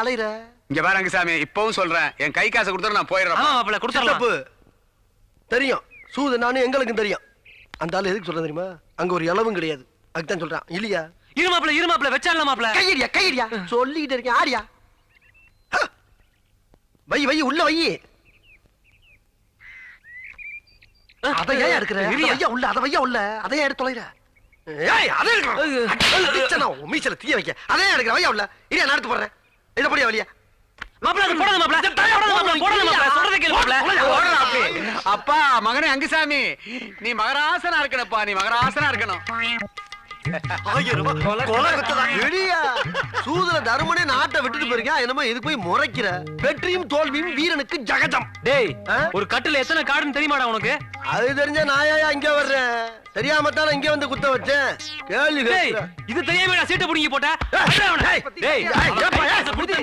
அலையிற இங்க பாரு அங்கசாமி, இப்பவும் சொல்றேன், என் கை காசை கொடுத்தா நான் போயிடுறேன். மாப்பிள்ள கொடுத்துடலாம். தெரியும் சூது நானும் எங்களுக்கும் தெரியும். அந்த ஆளு எதுக்கு சொல்றேன் தெரியுமா? அங்க ஒரு இளவும் கிடையாது, அதுதான் சொல்றான். இல்லையா? இரு மாப்பிள்ள வச்சால மாப்பிள்ள. கையடியா சொல்லிக்கிட்டு இருக்கேன். ஆடியா வை உள்ள வை. அதை ஏன் எடுக்கிற? உள்ள அதை வையா உள்ள அதை ஏன் எடுத்து தொலைற? மீச்சல தீய வைக்க அதே எடுக்கிற வையா உள்ள. இல்லையா நான் எடுத்து போடுறேன். இதை படியா வழியா அப்பா மகனே அங்குசாமி, நீ மகராசனா இருக்கணும்ப்பா, நீ மகராசனா இருக்கணும். சூதுல தருமனே நாட்டை விட்டுட்டு போயிருக்கா, என்னமோ இதுக்கு போய் முறைக்கிற. வெற்றியும் தோல்வியும் வீரனுக்கு ஜகஜம். டேய், ஒரு கட்டுல எத்தனை காடுன்னு தெரியுமாடா உனக்கு? அது தெரிஞ்ச நாயா இங்க வர்றேன். தெரியாமத்தால இங்க வந்து குத்த வச்சேன். கேள்வி இது தெரியாம சீட்டை புடிங்கி போட்ட.